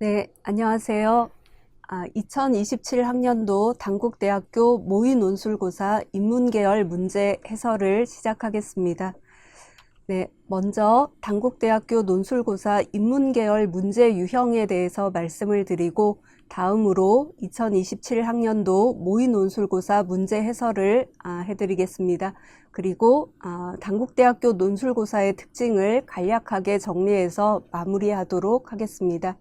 네, 안녕하세요. 2027학년도 단국대학교 모의논술고사 인문계열 문제 해설을 시작하겠습니다. 네, 먼저 단국대학교 논술고사 인문계열 문제 유형에 대해서 말씀을 드리고 다음으로 2027학년도 모의논술고사 문제 해설을 해드리겠습니다. 그리고 단국대학교 논술고사의 특징을 간략하게 정리해서 마무리하도록 하겠습니다.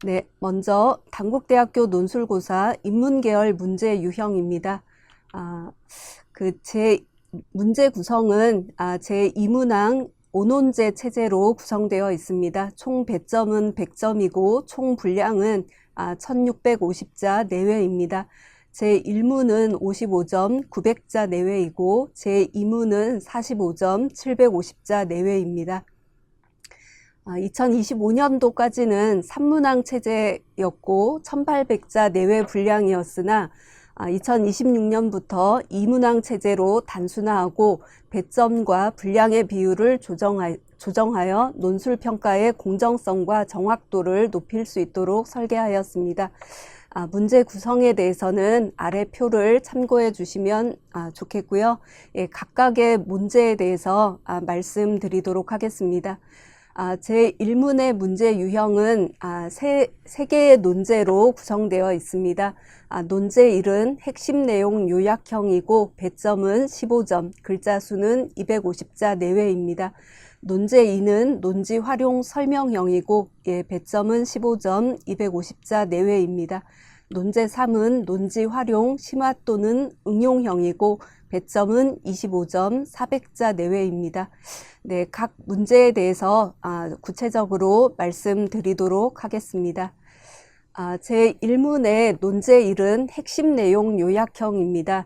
네, 먼저 단국대학교 논술고사 인문계열 문제 유형입니다. 제 문제 구성은 제2문항 5논제 체제로 구성되어 있습니다. 총 배점은 100점이고 총 분량은 1650자 내외입니다. 제1문은 55점 900자 내외이고 제2문은 45점 750자 내외입니다. 2025년도까지는 3문항 체제였고 1800자 내외 분량이었으나 2026년부터 2문항 체제로 단순화하고 배점과 분량의 비율을 조정하여 논술평가의 공정성과 정확도를 높일 수 있도록 설계하였습니다. 문제 구성에 대해서는 아래 표를 참고해 주시면 좋겠고요. 각각의 문제에 대해서 말씀드리도록 하겠습니다. 제1문의 문제 유형은 세 개의 논제로 구성되어 있습니다. 논제 1은 핵심 내용 요약형이고 배점은 15점, 글자 수는 250자 내외입니다. 논제 2는 논지 활용 설명형이고 배점은 15점, 250자 내외입니다. 논제 3은 논지 활용 심화 또는 응용형이고 배점은 25점, 400자 내외입니다. 네, 각 문제에 대해서 구체적으로 말씀드리도록 하겠습니다. 제1문의 논제 1은 핵심 내용 요약형입니다.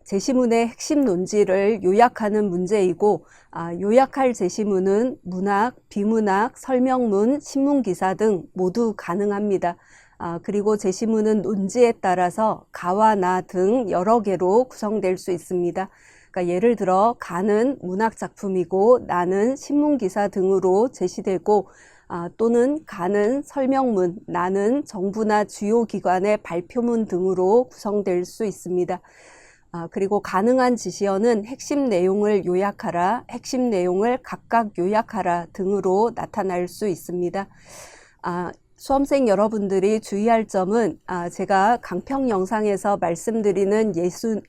제시문의 핵심 논지를 요약하는 문제이고 요약할 제시문은 문학, 비문학, 설명문, 신문기사 등 모두 가능합니다. 그리고 제시문은 논지에 따라서 가와 나 등 여러 개로 구성될 수 있습니다. 그러니까 예를 들어 가는 문학 작품이고 나는 신문기사 등으로 제시되고 또는 가는 설명문, 나는 정부나 주요 기관의 발표문 등으로 구성될 수 있습니다. 그리고 가능한 지시어는 핵심 내용을 요약하라, 핵심 내용을 각각 요약하라 등으로 나타날 수 있습니다. 수험생 여러분들이 주의할 점은 제가 강평 영상에서 말씀드리는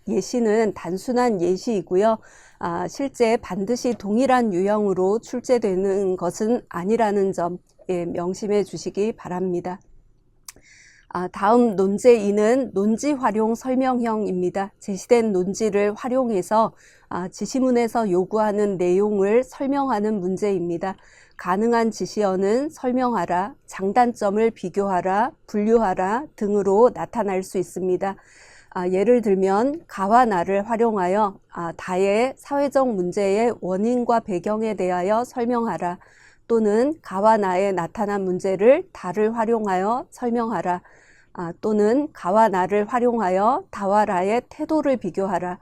예시는 단순한 예시이고요. 실제 반드시 동일한 유형으로 출제되는 것은 아니라는 점 명심해 주시기 바랍니다. 다음 논제 2는 논지 활용 설명형입니다. 제시된 논지를 활용해서 지시문에서 요구하는 내용을 설명하는 문제입니다. 가능한 지시어는 설명하라, 장단점을 비교하라, 분류하라 등으로 나타날 수 있습니다. 예를 들면 가와 나를 활용하여 다의 사회적 문제의 원인과 배경에 대하여 설명하라, 또는 가와 나에 나타난 문제를 다를 활용하여 설명하라, 또는 가와 나를 활용하여 다와 라의 태도를 비교하라,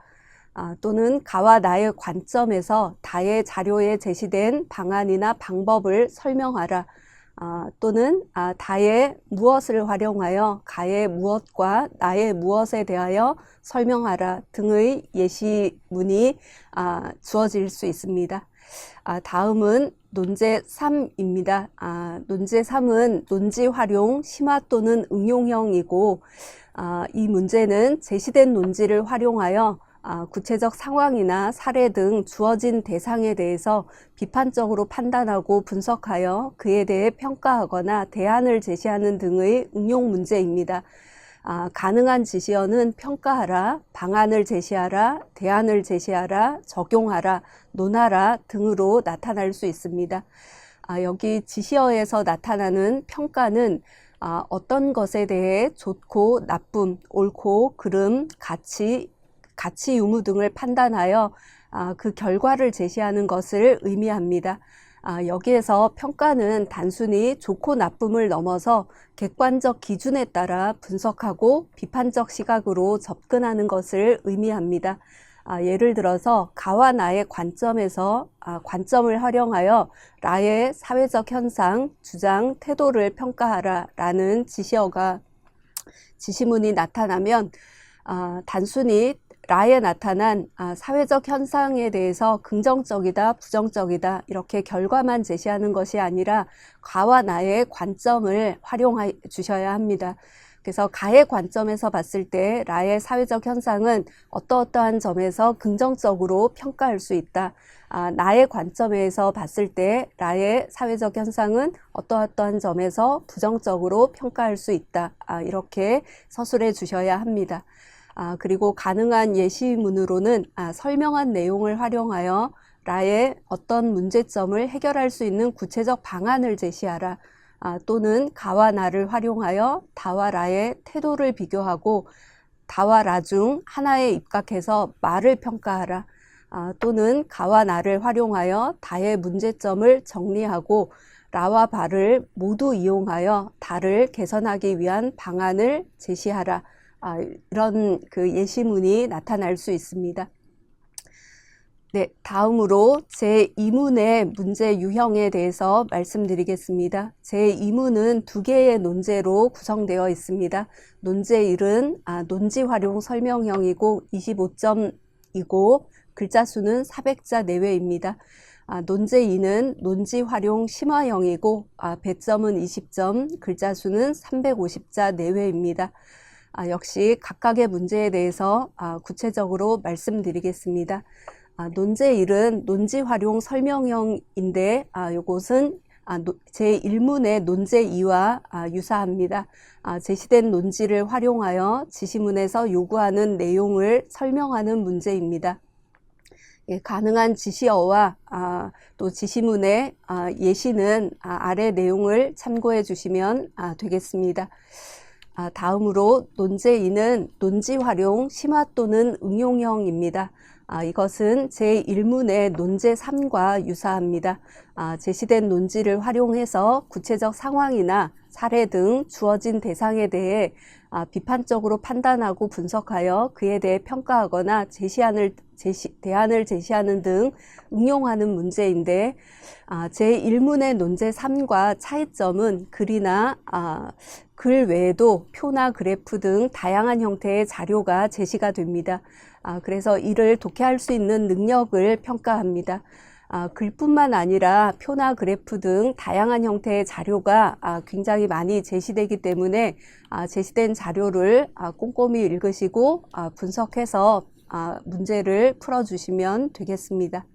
또는 가와 나의 관점에서 다의 자료에 제시된 방안이나 방법을 설명하라, 또는 다의 무엇을 활용하여 가의 무엇과 나의 무엇에 대하여 설명하라 등의 예시문이 주어질 수 있습니다. 다음은 논제 3입니다. 논제 3은 논지 활용 심화 또는 응용형이고 이 문제는 제시된 논지를 활용하여 구체적 상황이나 사례 등 주어진 대상에 대해서 비판적으로 판단하고 분석하여 그에 대해 평가하거나 대안을 제시하는 등의 응용 문제입니다. 가능한 지시어는 평가하라, 방안을 제시하라, 대안을 제시하라, 적용하라, 논하라 등으로 나타날 수 있습니다. 여기 지시어에서 나타나는 평가는 어떤 것에 대해 좋고 나쁨, 옳고 그름, 가치 유무 등을 판단하여 그 결과를 제시하는 것을 의미합니다. 여기에서 평가는 단순히 좋고 나쁨을 넘어서 객관적 기준에 따라 분석하고 비판적 시각으로 접근하는 것을 의미합니다. 예를 들어서 가와 나의 관점에서 관점을 활용하여 라의 사회적 현상, 주장, 태도를 평가하라 라는 지시문이 나타나면 단순히 라에 나타난 사회적 현상에 대해서 긍정적이다, 부정적이다 이렇게 결과만 제시하는 것이 아니라 가와 나의 관점을 활용해 주셔야 합니다. 그래서 가의 관점에서 봤을 때 라의 사회적 현상은 어떠어떠한 점에서 긍정적으로 평가할 수 있다. 나의 관점에서 봤을 때 라의 사회적 현상은 어떠어떠한 점에서 부정적으로 평가할 수 있다. 이렇게 서술해 주셔야 합니다. 그리고 가능한 예시문으로는 설명한 내용을 활용하여 라의 어떤 문제점을 해결할 수 있는 구체적 방안을 제시하라. 또는 가와 나를 활용하여 다와 라의 태도를 비교하고 다와 라 중 하나에 입각해서 마를 평가하라. 또는 가와 나를 활용하여 다의 문제점을 정리하고 라와 바를 모두 이용하여 다를 개선하기 위한 방안을 제시하라. 이런 그 예시문이 나타날 수 있습니다. 네, 다음으로 제2문의 문제 유형에 대해서 말씀드리겠습니다. 제2문은 두 개의 논제로 구성되어 있습니다. 논제 1은 논지 활용 설명형이고 25점이고 글자 수는 400자 내외입니다. 논제 2는 논지 활용 심화형이고 배점은 20점, 글자 수는 350자 내외입니다. 역시 각각의 문제에 대해서 구체적으로 말씀드리겠습니다. 논제 1은 논지 활용 설명형인데 이것은 제1문의 논제 2와 유사합니다. 제시된 논지를 활용하여 지시문에서 요구하는 내용을 설명하는 문제입니다. 가능한 지시어와 또 지시문의 예시는 아래 내용을 참고해 주시면 되겠습니다. 다음으로 논제 2는 논지 활용 심화 또는 응용형입니다. 이것은 제1문의 논제 3과 유사합니다. 제시된 논지를 활용해서 구체적 상황이나 사례 등 주어진 대상에 대해 비판적으로 판단하고 분석하여 그에 대해 평가하거나 대안을 제시하는 등 응용하는 문제인데 제1문의 논제 3과 차이점은 글이나 글 외에도 표나 그래프 등 다양한 형태의 자료가 제시가 됩니다. 그래서 이를 독해할 수 있는 능력을 평가합니다. 글뿐만 아니라 표나 그래프 등 다양한 형태의 자료가 굉장히 많이 제시되기 때문에 제시된 자료를 꼼꼼히 읽으시고 분석해서 문제를 풀어주시면 되겠습니다.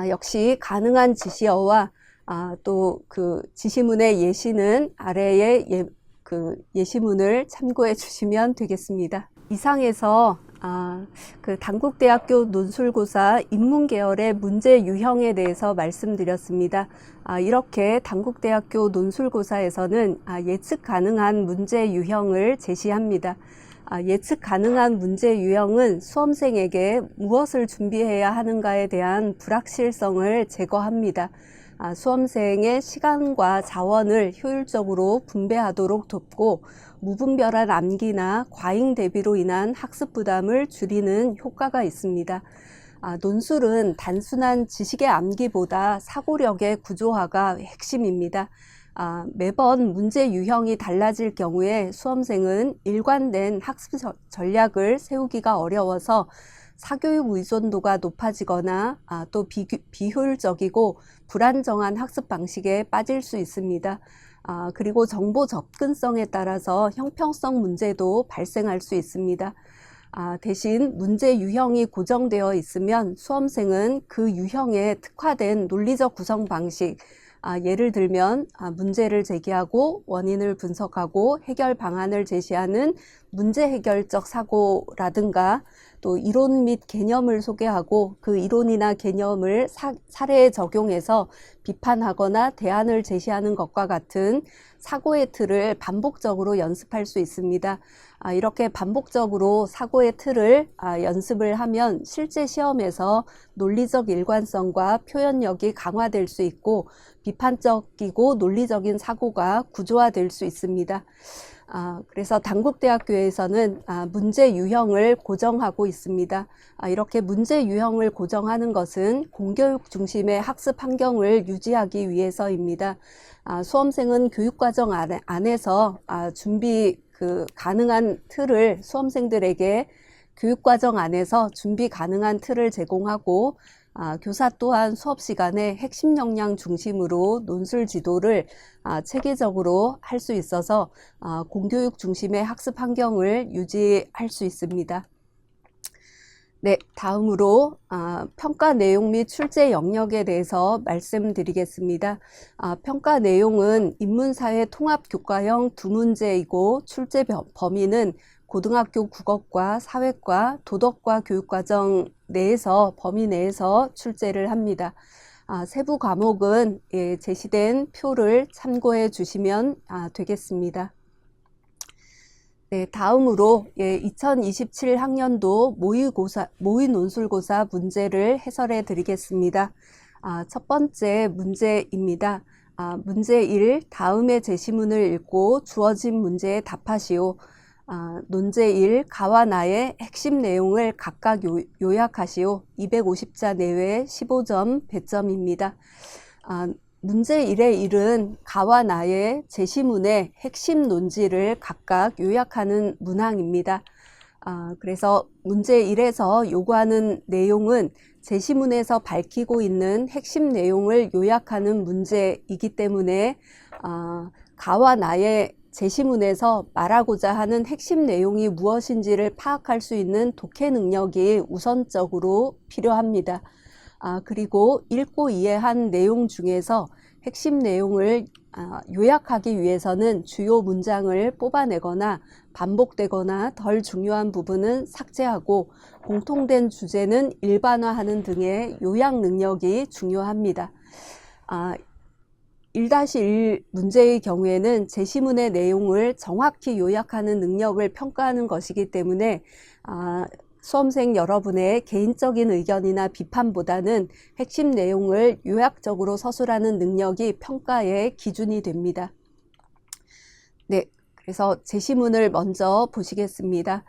역시 가능한 지시어와 또 그 지시문의 예시는 아래의 예시문을 참고해 주시면 되겠습니다. 이상에서 그 단국대학교 논술고사 인문계열의 문제 유형에 대해서 말씀드렸습니다. 이렇게 단국대학교 논술고사에서는 예측 가능한 문제 유형을 제시합니다. 예측 가능한 문제 유형은 수험생에게 무엇을 준비해야 하는가에 대한 불확실성을 제거합니다. 수험생의 시간과 자원을 효율적으로 분배하도록 돕고 무분별한 암기나 과잉 대비로 인한 학습 부담을 줄이는 효과가 있습니다. 논술은 단순한 지식의 암기보다 사고력의 구조화가 핵심입니다. 매번 문제 유형이 달라질 경우에 수험생은 일관된 학습 전략을 세우기가 어려워서 사교육 의존도가 높아지거나 또 비효율적이고 불안정한 학습 방식에 빠질 수 있습니다. 그리고 정보 접근성에 따라서 형평성 문제도 발생할 수 있습니다. 대신 문제 유형이 고정되어 있으면 수험생은 그 유형에 특화된 논리적 구성 방식, 예를 들면 문제를 제기하고 원인을 분석하고 해결 방안을 제시하는 문제 해결적 사고라든가 또 이론 및 개념을 소개하고 그 이론이나 개념을 사례에 적용해서 비판하거나 대안을 제시하는 것과 같은 사고의 틀을 반복적으로 연습할 수 있습니다. 이렇게 반복적으로 사고의 틀을 연습을 하면 실제 시험에서 논리적 일관성과 표현력이 강화될 수 있고 비판적이고 논리적인 사고가 구조화될 수 있습니다. 그래서 단국대학교에서는 문제 유형을 고정하고 있습니다. 이렇게 문제 유형을 고정하는 것은 공교육 중심의 학습 환경을 유지하기 위해서입니다. 수험생은 교육과정 안에서 준비 가능한 틀을 수험생들에게 교육과정 안에서 준비 가능한 틀을 제공하고 교사 또한 수업 시간에 핵심 역량 중심으로 논술 지도를 체계적으로 할 수 있어서 공교육 중심의 학습 환경을 유지할 수 있습니다. 네, 다음으로 평가 내용 및 출제 영역에 대해서 말씀드리겠습니다. 평가 내용은 인문사회 통합교과형 2문제이고 출제 범위는 고등학교 국어과 사회과 도덕과 교육과정 내에서 범위 내에서 출제를 합니다. 세부 과목은 제시된 표를 참고해 주시면 되겠습니다. 네, 다음으로 2027 학년도 모의 논술고사 문제를 해설해 드리겠습니다. 첫 번째 문제입니다. 문제 1, 다음의 제시문을 읽고 주어진 문제에 답하시오. 논제 1, 가와 나의 핵심 내용을 각각 요약하시오. 250자 내외 15점 배점입니다. 문제 1의 1은 가와 나의 제시문의 핵심 논지를 각각 요약하는 문항입니다. 그래서 문제 1에서 요구하는 내용은 제시문에서 밝히고 있는 핵심 내용을 요약하는 문제이기 때문에 가와 나의 제시문에서 말하고자 하는 핵심 내용이 무엇인지를 파악할 수 있는 독해 능력이 우선적으로 필요합니다. 그리고 읽고 이해한 내용 중에서 핵심 내용을 요약하기 위해서는 주요 문장을 뽑아내거나 반복되거나 덜 중요한 부분은 삭제하고 공통된 주제는 일반화하는 등의 요약 능력이 중요합니다. 1-1 문제의 경우에는 제시문의 내용을 정확히 요약하는 능력을 평가하는 것이기 때문에 수험생 여러분의 개인적인 의견이나 비판보다는 핵심 내용을 요약적으로 서술하는 능력이 평가의 기준이 됩니다. 네, 그래서 제시문을 먼저 보시겠습니다.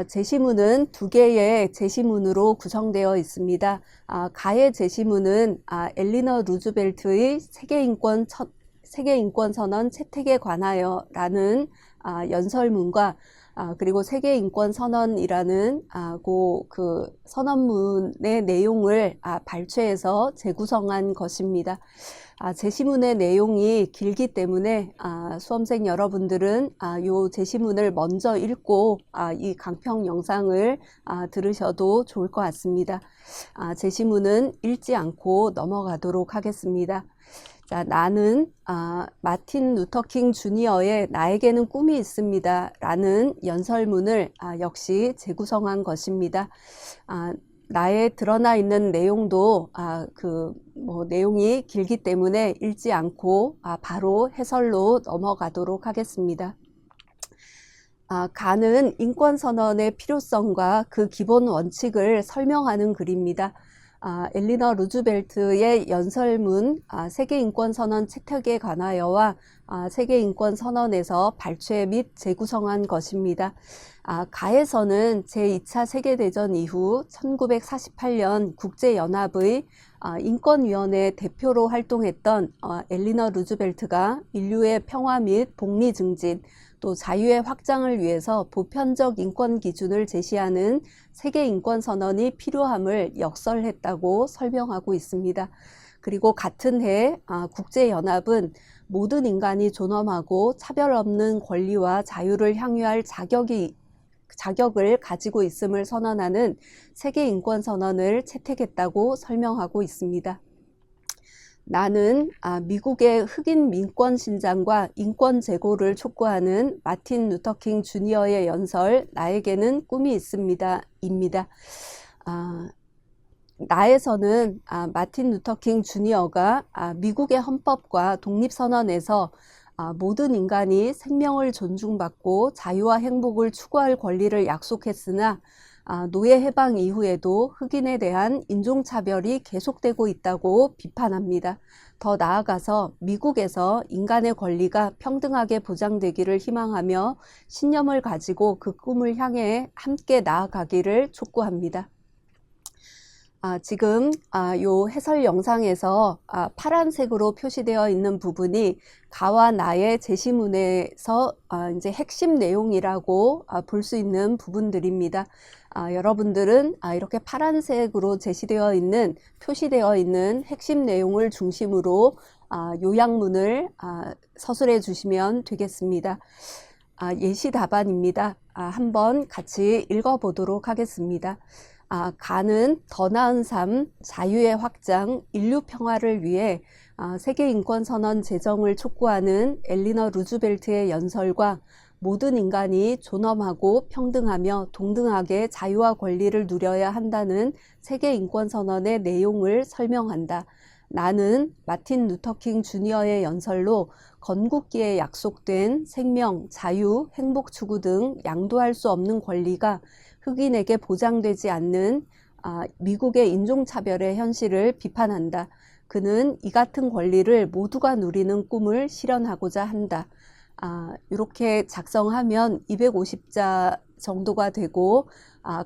제시문은 2개의 제시문으로 구성되어 있습니다. 가의 제시문은 엘리너 루즈벨트의 세계인권선언 채택에 관하여라는 연설문과 그리고 세계인권선언이라는 그 선언문의 내용을 발췌해서 재구성한 것입니다. 제시문의 내용이 길기 때문에 수험생 여러분들은 이 제시문을 먼저 읽고 이 강평 영상을 들으셔도 좋을 것 같습니다. 제시문은 읽지 않고 넘어가도록 하겠습니다. 자, 나는 마틴 루터킹 주니어의 나에게는 꿈이 있습니다 라는 연설문을 역시 재구성한 것입니다. 나에 드러나 있는 내용도 내용이 길기 때문에 읽지 않고 바로 해설로 넘어가도록 하겠습니다. 가는 인권선언의 필요성과 그 기본 원칙을 설명하는 글입니다. 엘리너 루즈벨트의 연설문 세계인권선언 채택에 관하여와 세계인권선언에서 발췌 및 재구성한 것입니다. 가에서는 제2차 세계대전 이후 1948년 국제연합의 인권위원회 대표로 활동했던 엘리너 루즈벨트가 인류의 평화 및 복리 증진, 또 자유의 확장을 위해서 보편적 인권 기준을 제시하는 세계인권선언이 필요함을 역설했다고 설명하고 있습니다. 그리고 같은 해 국제연합은 모든 인간이 존엄하고 차별 없는 권리와 자유를 향유할 자격을 가지고 있음을 선언하는 세계인권선언을 채택했다고 설명하고 있습니다. 나는 미국의 흑인 민권 신장과 인권 제고를 촉구하는 마틴 루터킹 주니어의 연설 나에게는 꿈이 있습니다 입니다. 나에서는 마틴 루터킹 주니어가 미국의 헌법과 독립선언에서 모든 인간이 생명을 존중받고 자유와 행복을 추구할 권리를 약속했으나 노예 해방 이후에도 흑인에 대한 인종차별이 계속되고 있다고 비판합니다. 더 나아가서 미국에서 인간의 권리가 평등하게 보장되기를 희망하며 신념을 가지고 그 꿈을 향해 함께 나아가기를 촉구합니다. 지금 요 해설 영상에서 파란색으로 표시되어 있는 부분이 가와 나의 제시문에서 이제 핵심 내용이라고 볼 수 있는 부분들입니다. 여러분들은 이렇게 파란색으로 제시되어 있는 표시되어 있는 핵심 내용을 중심으로 요약문을 서술해 주시면 되겠습니다. 예시 답안입니다. 한번 같이 읽어보도록 하겠습니다. 가는 더 나은 삶, 자유의 확장, 인류 평화를 위해 세계인권선언 제정을 촉구하는 엘리너 루즈벨트의 연설과 모든 인간이 존엄하고 평등하며 동등하게 자유와 권리를 누려야 한다는 세계인권선언의 내용을 설명한다. 나는 마틴 루터킹 주니어의 연설로 건국기에 약속된 생명, 자유, 행복 추구 등 양도할 수 없는 권리가 흑인에게 보장되지 않는 미국의 인종차별의 현실을 비판한다. 그는 이 같은 권리를 모두가 누리는 꿈을 실현하고자 한다. 이렇게 작성하면 250자 정도가 되고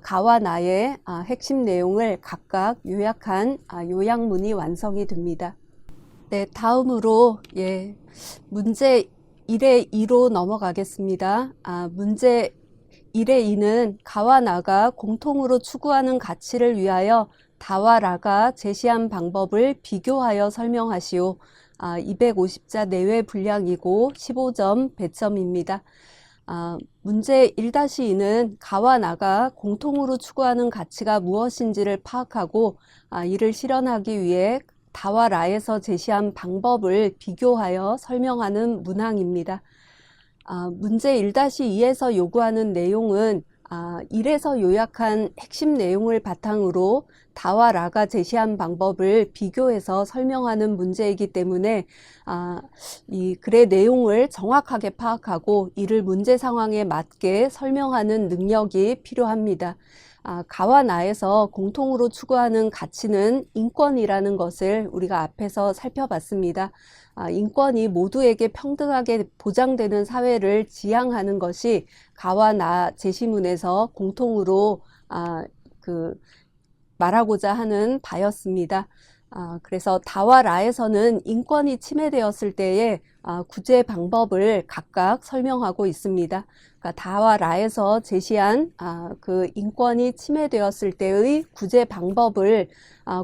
가와 나의 핵심 내용을 각각 요약한 요약문이 완성이 됩니다. 네, 다음으로 문제 1의 2로 넘어가겠습니다. 문제 1의 2는 가와 나가 공통으로 추구하는 가치를 위하여 다와 라가 제시한 방법을 비교하여 설명하시오. 250자 내외 분량이고 15점 배점입니다. 문제 1-2는 가와 나가 공통으로 추구하는 가치가 무엇인지를 파악하고 이를 실현하기 위해 다와 라에서 제시한 방법을 비교하여 설명하는 문항입니다. 문제 1-2에서 요구하는 내용은 1에서 요약한 핵심 내용을 바탕으로 다와 라가 제시한 방법을 비교해서 설명하는 문제이기 때문에 이 글의 내용을 정확하게 파악하고 이를 문제 상황에 맞게 설명하는 능력이 필요합니다. 가와 나에서 공통으로 추구하는 가치는 인권이라는 것을 우리가 앞에서 살펴봤습니다. 인권이 모두에게 평등하게 보장되는 사회를 지향하는 것이 가와 나 제시문에서 공통으로 말하고자 하는 바였습니다. 그래서 다와 라에서는 인권이 침해되었을 때의 구제 방법을 각각 설명하고 있습니다. 그러니까 다와 라에서 제시한 그 인권이 침해되었을 때의 구제 방법을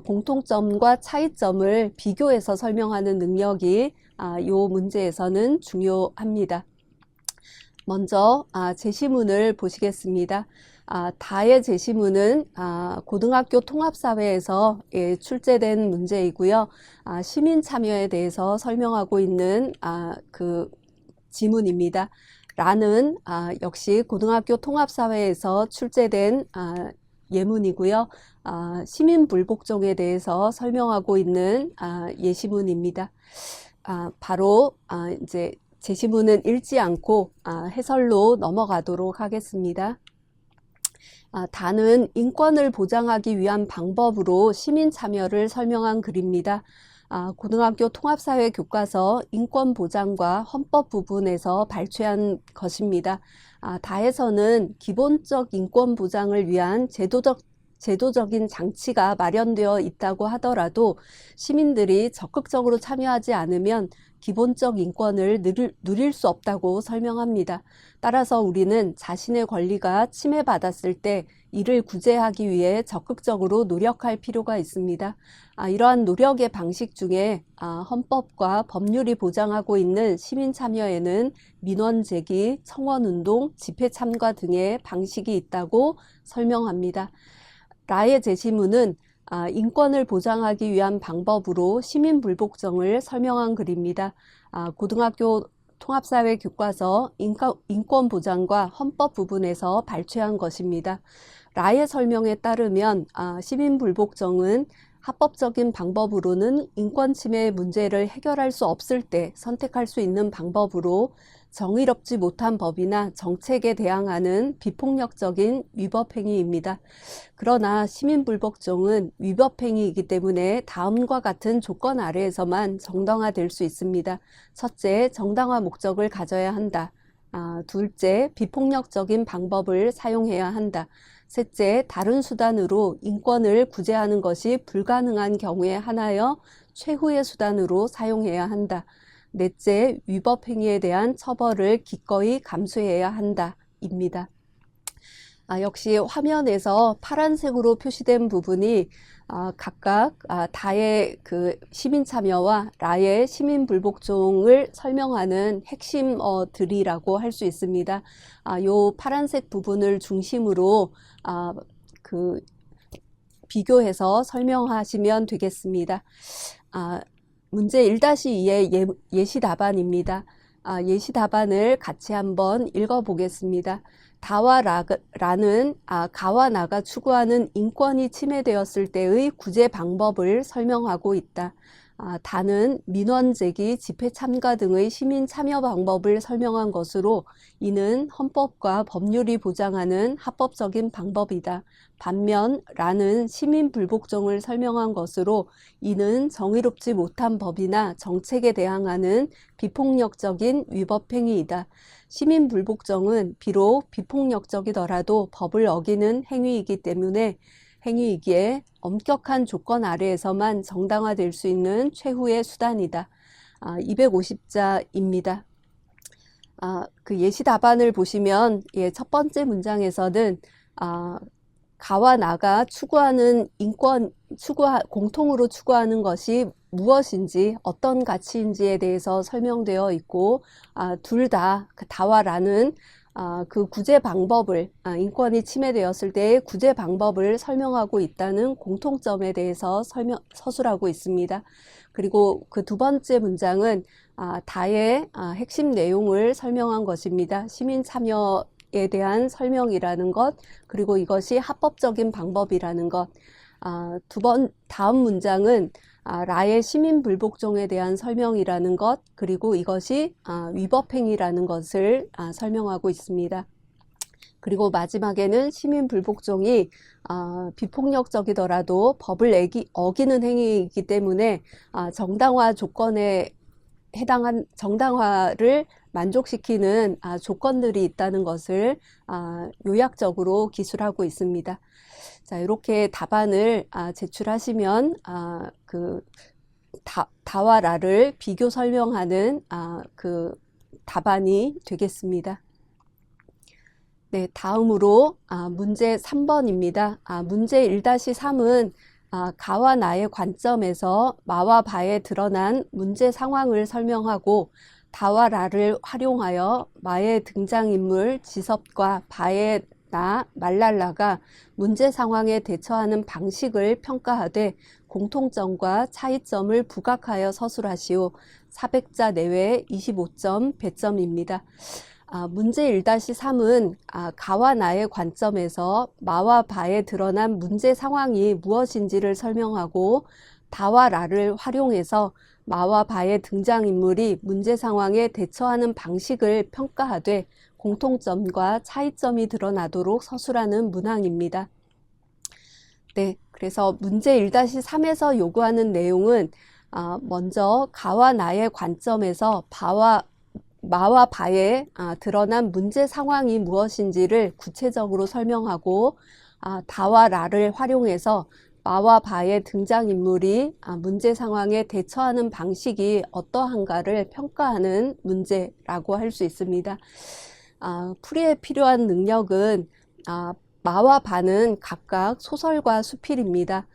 공통점과 차이점을 비교해서 설명하는 능력이 이 문제에서는 중요합니다. 먼저 제시문을 보시겠습니다. 다의 제시문은 고등학교 통합사회에서 출제된 문제이고요. 시민 참여에 대해서 설명하고 있는 그 지문입니다. 라는 역시 고등학교 통합사회에서 출제된 예문이고요. 시민 불복종에 대해서 설명하고 있는 예시문입니다. 바로 이제 제시문은 읽지 않고 해설로 넘어가도록 하겠습니다. 다는 인권을 보장하기 위한 방법으로 시민 참여를 설명한 글입니다. 고등학교 통합사회 교과서 인권보장과 헌법 부분에서 발췌한 것입니다. 다에서는 기본적 인권보장을 위한 제도적인 장치가 마련되어 있다고 하더라도 시민들이 적극적으로 참여하지 않으면 기본적 인권을 누릴 수 없다고 설명합니다. 따라서 우리는 자신의 권리가 침해받았을 때 이를 구제하기 위해 적극적으로 노력할 필요가 있습니다. 이러한 노력의 방식 중에 헌법과 법률이 보장하고 있는 시민 참여에는 민원 제기, 청원운동, 집회 참가 등의 방식이 있다고 설명합니다. 라의 제시문은 인권을 보장하기 위한 방법으로 시민 불복종을 설명한 글입니다. 고등학교 통합사회 교과서 인권 보장과 헌법 부분에서 발췌한 것입니다. 라의 설명에 따르면 시민 불복종은 합법적인 방법으로는 인권 침해 문제를 해결할 수 없을 때 선택할 수 있는 방법으로 정의롭지 못한 법이나 정책에 대항하는 비폭력적인 위법행위입니다. 그러나 시민불복종은 위법행위이기 때문에 다음과 같은 조건 아래에서만 정당화될 수 있습니다. 첫째, 정당화 목적을 가져야 한다. 둘째, 비폭력적인 방법을 사용해야 한다. 셋째, 다른 수단으로 인권을 구제하는 것이 불가능한 경우에 한하여 최후의 수단으로 사용해야 한다. 넷째, 위법 행위에 대한 처벌을 기꺼이 감수해야 한다. 입니다. 역시 화면에서 파란색으로 표시된 부분이 각각 다의 그 시민 참여와 라의 시민 불복종을 설명하는 핵심들이라고 할 수 있습니다. 요 파란색 부분을 중심으로 그 비교해서 설명하시면 되겠습니다. 문제 1-2의 예시 답안입니다. 예시 답안을 같이 한번 읽어보겠습니다. 다와 라는 가와 나가 추구하는 인권이 침해되었을 때의 구제 방법을 설명하고 있다. 다는 민원 제기, 집회 참가 등의 시민 참여 방법을 설명한 것으로 이는 헌법과 법률이 보장하는 합법적인 방법이다. 반면 라는 시민 불복종을 설명한 것으로 이는 정의롭지 못한 법이나 정책에 대항하는 비폭력적인 위법행위이다. 시민 불복종은 비록 비폭력적이더라도 법을 어기는 행위이기에 엄격한 조건 아래에서만 정당화될 수 있는 최후의 수단이다. 250자입니다. 그 예시 답안을 보시면 첫 번째 문장에서는 가와 나가 추구하는 공통으로 추구하는 것이 무엇인지, 어떤 가치인지에 대해서 설명되어 있고, 둘 다, 다와 라는 그 구제 방법을, 인권이 침해되었을 때의 구제 방법을 설명하고 있다는 공통점에 대해서 서술하고 있습니다. 그리고 그 두 번째 문장은 다의 핵심 내용을 설명한 것입니다. 시민 참여에 대한 설명이라는 것, 그리고 이것이 합법적인 방법이라는 것. 다음 문장은 라의 시민 불복종에 대한 설명이라는 것, 그리고 이것이 위법행위라는 것을 설명하고 있습니다. 그리고 마지막에는 시민 불복종이 비폭력적이더라도 법을 어기는 행위이기 때문에 정당화 조건에 해당한 정당화를 만족시키는 조건들이 있다는 것을 요약적으로 기술하고 있습니다. 자, 이렇게 답안을 제출하시면 다와 라를 비교 설명하는 그 답안이 되겠습니다. 네, 다음으로 문제 3번입니다. 문제 1-3은 가와 나의 관점에서 마와 바에 드러난 문제 상황을 설명하고 다와 라를 활용하여 마의 등장인물 지섭과 바의 나 말랄라가 문제 상황에 대처하는 방식을 평가하되 공통점과 차이점을 부각하여 서술하시오. 400자 내외 25점 배점입니다. 문제 1-3은 가와 나의 관점에서 마와 바에 드러난 문제 상황이 무엇인지를 설명하고 다와 라를 활용해서 마와 바의 등장인물이 문제 상황에 대처하는 방식을 평가하되 공통점과 차이점이 드러나도록 서술하는 문항입니다. 네, 그래서 문제 1-3에서 요구하는 내용은 먼저 가와 나의 관점에서 마와 바에 드러난 문제 상황이 무엇인지를 구체적으로 설명하고 다와 라를 활용해서 마와 바의 등장인물이 문제 상황에 대처하는 방식이 어떠한가를 평가하는 문제라고 할 수 있습니다. 풀이에 필요한 능력은 마와 바는 각각 소설과 수필입니다.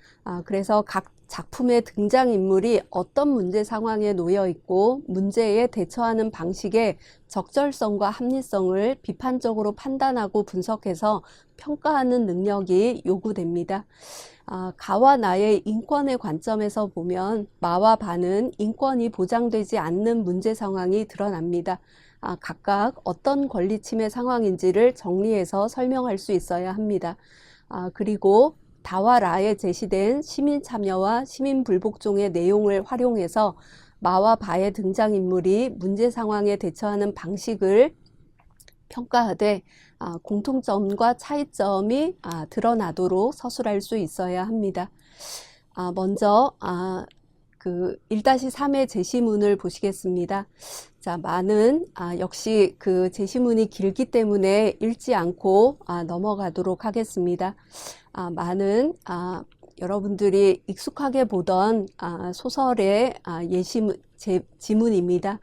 그래서 각 작품의 등장인물이 어떤 문제 상황에 놓여 있고 문제에 대처하는 방식의 적절성과 합리성을 비판적으로 판단하고 분석해서 평가하는 능력이 요구됩니다. 가와 나의 인권의 관점에서 보면 마와 바는 인권이 보장되지 않는 문제 상황이 드러납니다. 각각 어떤 권리 침해 상황인지를 정리해서 설명할 수 있어야 합니다. 그리고 다와 라에 제시된 시민 참여와 시민 불복종의 내용을 활용해서 마와 바의 등장인물이 문제 상황에 대처하는 방식을 평가하되 공통점과 차이점이 드러나도록 서술할 수 있어야 합니다. 먼저 그 1-3의 제시문을 보시겠습니다. 자, 많은 역시 그 제시문이 길기 때문에 읽지 않고 넘어가도록 하겠습니다. 많은 여러분들이 익숙하게 보던 소설의 지문입니다.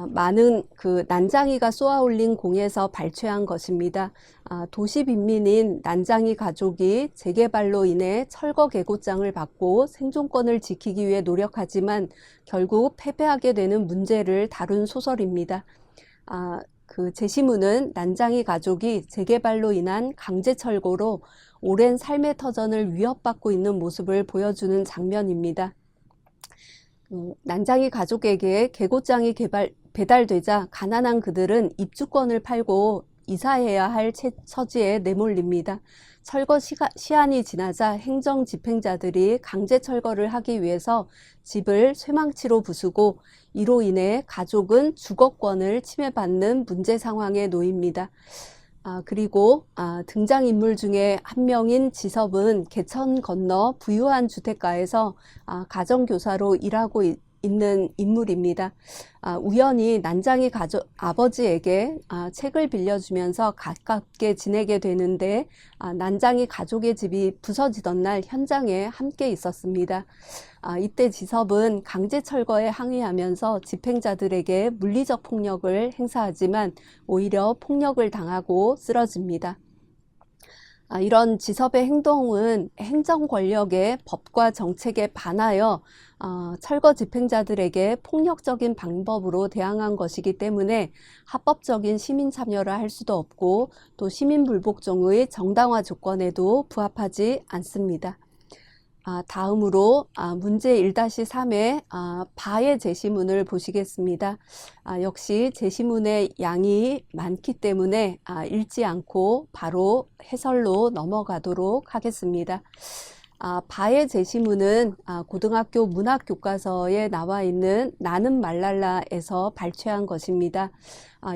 많은 그 난장이가 쏘아올린 공에서 발췌한 것입니다. 도시 빈민인 난장이 가족이 재개발로 인해 철거 계곡장을 받고 생존권을 지키기 위해 노력하지만 결국 패배하게 되는 문제를 다룬 소설입니다. 그 제시문은 난장이 가족이 재개발로 인한 강제 철거로 오랜 삶의 터전을 위협받고 있는 모습을 보여주는 장면입니다. 난장이 가족에게 계곡장이 배달되자 가난한 그들은 입주권을 팔고 이사해야 할 처지에 내몰립니다. 철거 시한이 지나자 행정 집행자들이 강제 철거를 하기 위해서 집을 쇠망치로 부수고 이로 인해 가족은 주거권을 침해받는 문제 상황에 놓입니다. 그리고 등장인물 중에 한 명인 지섭은 개천 건너 부유한 주택가에서 가정교사로 일하고 있는 인물입니다. 우연히 난장이 아버지에게 책을 빌려주면서 가깝게 지내게 되는데 난장이 가족의 집이 부서지던 날 현장에 함께 있었습니다. 이때 지섭은 강제 철거에 항의하면서 집행자들에게 물리적 폭력을 행사하지만 오히려 폭력을 당하고 쓰러집니다. 이런 지섭의 행동은 행정 권력의 법과 정책에 반하여 철거 집행자들에게 폭력적인 방법으로 대항한 것이기 때문에 합법적인 시민 참여를 할 수도 없고 또 시민 불복종의 정당화 조건에도 부합하지 않습니다. 다음으로 문제 1-3의 바의 제시문을 보시겠습니다. 역시 제시문의 양이 많기 때문에 읽지 않고 바로 해설로 넘어가도록 하겠습니다. 바의 제시문은 고등학교 문학교과서에 나와 있는 나는 말랄라에서 발췌한 것입니다.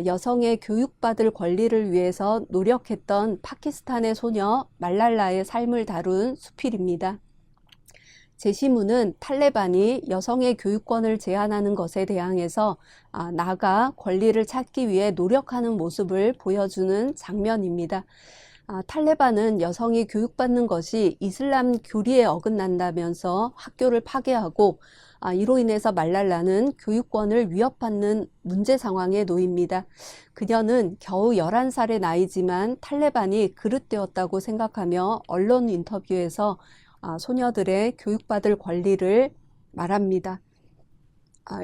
여성의 교육받을 권리를 위해서 노력했던 파키스탄의 소녀 말랄라의 삶을 다룬 수필입니다. 제시문은 탈레반이 여성의 교육권을 제한하는 것에 대항해서 나아가 권리를 찾기 위해 노력하는 모습을 보여주는 장면입니다. 탈레반은 여성이 교육받는 것이 이슬람 교리에 어긋난다면서 학교를 파괴하고 이로 인해서 말랄라는 교육권을 위협받는 문제 상황에 놓입니다. 그녀는 겨우 11살의 나이지만 탈레반이 그릇되었다고 생각하며 언론 인터뷰에서 소녀들의 교육받을 권리를 말합니다.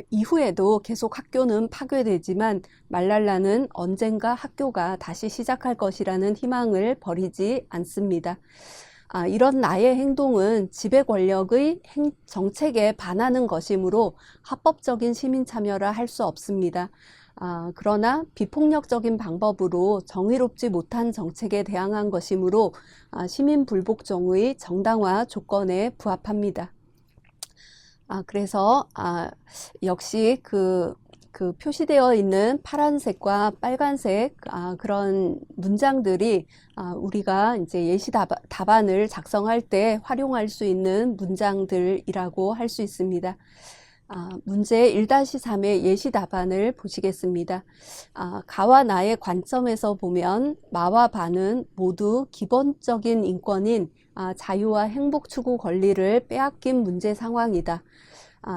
이후에도 계속 학교는 파괴되지만 말랄라는 언젠가 학교가 다시 시작할 것이라는 희망을 버리지 않습니다. 이런 나의 행동은 지배 권력의 정책에 반하는 것이므로 합법적인 시민 참여를 할 수 없습니다. 그러나 비폭력적인 방법으로 정의롭지 못한 정책에 대항한 것이므로 시민 불복종의 정당화 조건에 부합합니다. 그래서 역시 그 표시되어 있는 파란색과 빨간색 그런 문장들이 우리가 이제 예시 답안을 작성할 때 활용할 수 있는 문장들이라고 할 수 있습니다. 문제 1-3의 예시 답안을 보시겠습니다. 가와 나의 관점에서 보면 마와 바는 모두 기본적인 인권인 자유와 행복 추구 권리를 빼앗긴 문제 상황이다.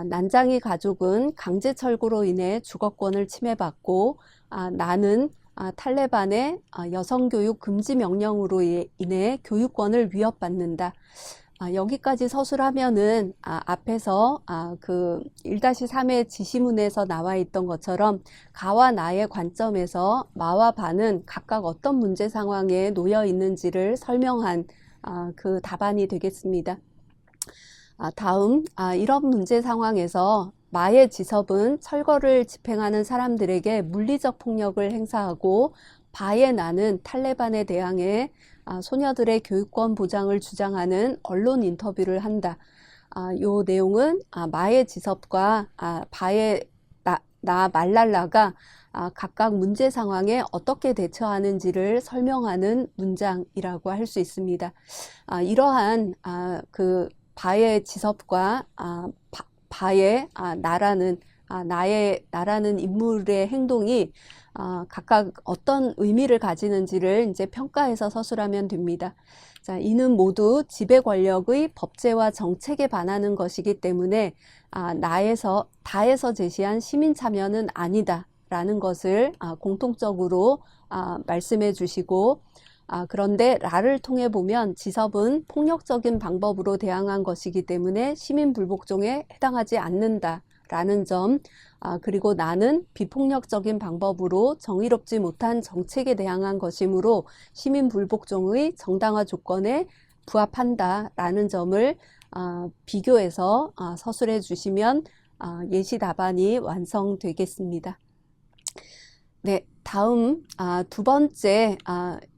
난장이 가족은 강제 철거로 인해 주거권을 침해받고 나는 탈레반의 여성교육 금지 명령으로 인해 교육권을 위협받는다. 여기까지 서술하면은 앞에서 그 1-3의 지시문에서 나와 있던 것처럼 가와 나의 관점에서 마와 바는 각각 어떤 문제 상황에 놓여 있는지를 설명한 그 답안이 되겠습니다. 다음 이런 문제 상황에서 마의 지섭은 철거를 집행하는 사람들에게 물리적 폭력을 행사하고 바의 나는 탈레반에 대항해 소녀들의 교육권 보장을 주장하는 언론 인터뷰를 한다. 요 내용은 마의 지섭과 바의 나 말랄라가 각각 문제 상황에 어떻게 대처하는지를 설명하는 문장이라고 할 수 있습니다. 이러한 그 바의 지섭과 바의 나라는 인물의 행동이 각각 어떤 의미를 가지는지를 이제 평가해서 서술하면 됩니다. 자, 이는 모두 지배 권력의 법제와 정책에 반하는 것이기 때문에 다에서 제시한 시민 참여는 아니다 라는 것을 공통적으로 말씀해 주시고, 그런데 라를 통해 보면 지섭은 폭력적인 방법으로 대항한 것이기 때문에 시민 불복종에 해당하지 않는다 라는 점, 그리고 나는 비폭력적인 방법으로 정의롭지 못한 정책에 대항한 것이므로 시민 불복종의 정당화 조건에 부합한다 라는 점을 비교해서 서술해 주시면 예시 답안이 완성되겠습니다. 네, 다음 두 번째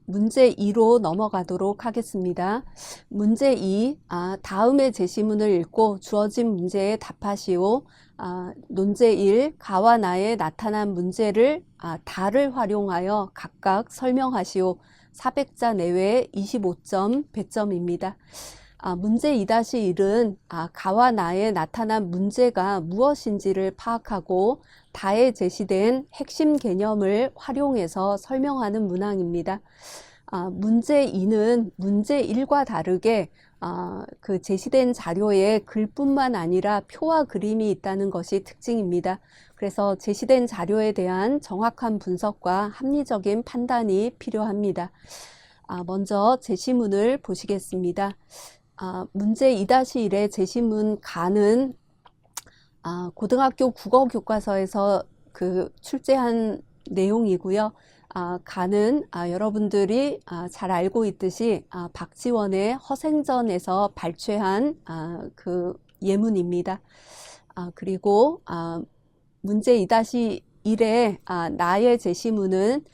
문제 2로 넘어가도록 하겠습니다. 문제 2, 다음의 제시문을 읽고 주어진 문제에 답하시오. 논제 1, 가와 나에 나타난 문제를 다를 활용하여 각각 설명하시오. 400자 내외 25점 배점입니다. 문제 2-1은 가와 나에 나타난 문제가 무엇인지를 파악하고 다에 제시된 핵심 개념을 활용해서 설명하는 문항입니다. 문제 2는 문제 1과 다르게 그 제시된 자료에 글뿐만 아니라 표와 그림이 있다는 것이 특징입니다. 그래서 제시된 자료에 대한 정확한 분석과 합리적인 판단이 필요합니다. 먼저 제시문을 보시겠습니다. 문제 2-1의 제시문 가는 고등학교 국어 교과서에서 출제한 내용이고요. 가는 여러분들이 잘 알고 있듯이 박지원의 허생전에서 발췌한 그 예문입니다. 그리고 문제 2-1의 나의 제시문은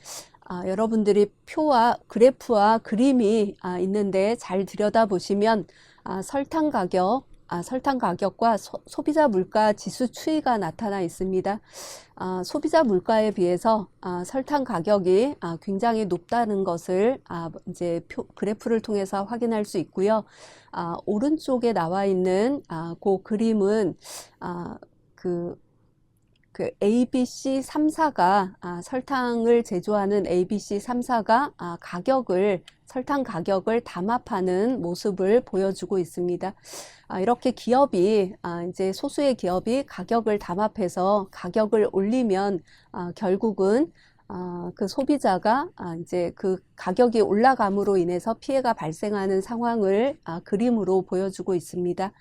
여러분들이 표와 그래프와 그림이 있는데 잘 들여다보시면 설탕 가격과 소비자 물가 지수 추이가 나타나 있습니다. 소비자 물가에 비해서 설탕 가격이 굉장히 높다는 것을 이제 그래프를 통해서 확인할 수 있고요. 오른쪽에 나와 있는 그 그림은 그 ABC 3사가 설탕을 제조하는 ABC 3사가 설탕 가격을 담합하는 모습을 보여주고 있습니다. 이렇게 기업이 이제 소수의 기업이 가격을 담합해서 가격을 올리면 결국은 그 소비자가 이제 그 가격이 올라감으로 인해서 피해가 발생하는 상황을 그림으로 보여주고 있습니다.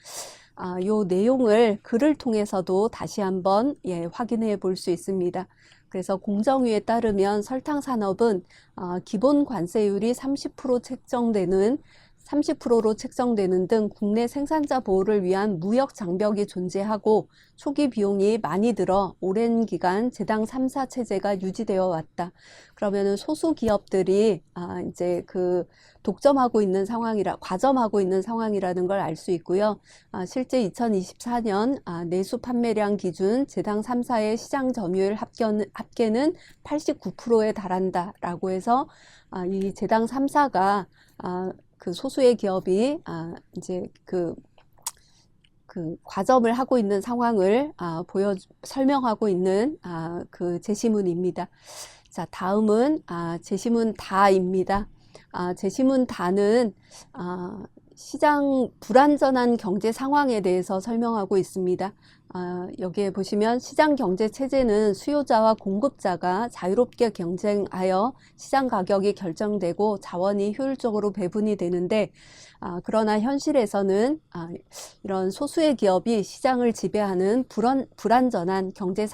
요 내용을 글을 통해서도 다시 한번 확인해 볼 수 있습니다. 그래서 공정위에 따르면 설탕 산업은 기본 관세율이 30%로 책정되는 등 국내 생산자 보호를 위한 무역 장벽이 존재하고 초기 비용이 많이 들어 오랜 기간 제당 3사 체제가 유지되어 왔다. 그러면은 소수 기업들이 이제 과점하고 있는 상황이라는 걸 알 수 있고요. 실제 2024년 내수 판매량 기준 제당 3사의 시장 점유율 합계는 89%에 달한다라고 해서 이 제당 3사가 그 소수의 기업이 이제 그 과점을 하고 있는 상황을 설명하고 있는 그 제시문입니다. 자, 다음은 제시문 다입니다. 제시문 다는 시장 불안전한 경제 상황에 대해서 설명하고 있습니다. 여기에 보시면 시장 경제 체제는 수요자와 공급자가 자유롭게 경쟁하여 시장 가격이 결정되고 자원이 효율적으로 배분이 되는데, 그러나 현실에서는 이런 소수의 기업이 시장을 지배하는 불안전한 경제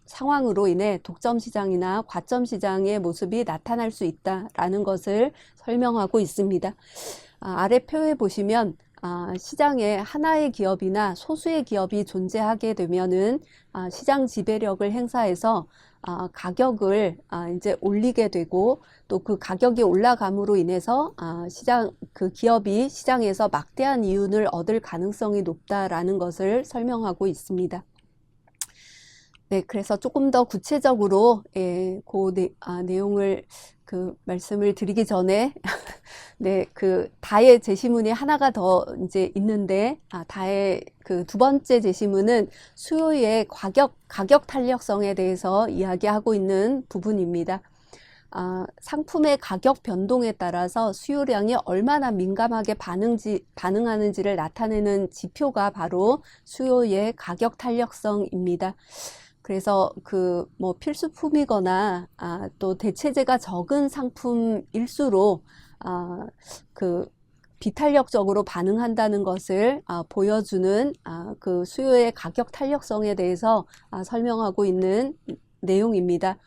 상황으로 인해 독점 시장이나 과점 시장의 모습이 나타날 수 있다라는 것을 설명하고 있습니다. 아래 표에 보시면 시장에 하나의 기업이나 소수의 기업이 존재하게 되면은 시장 지배력을 행사해서 가격을 이제 올리게 되고, 또 그 가격이 올라감으로 인해서 그 기업이 시장에서 막대한 이윤을 얻을 가능성이 높다라는 것을 설명하고 있습니다. 네, 그래서 조금 더 구체적으로 내용을 말씀을 드리기 전에 네, 다의 제시문이 하나가 더 이제 있는데, 다의 두 번째 제시문은 수요의 가격 탄력성에 대해서 이야기하고 있는 부분입니다. 상품의 가격 변동에 따라서 수요량이 얼마나 민감하게 반응하는지를 나타내는 지표가 바로 수요의 가격 탄력성입니다. 그래서 필수품이거나 또 대체재가 적은 상품일수록 비탄력적으로 반응한다는 것을 보여주는 그 수요의 가격 탄력성에 대해서 설명하고 있는 내용입니다.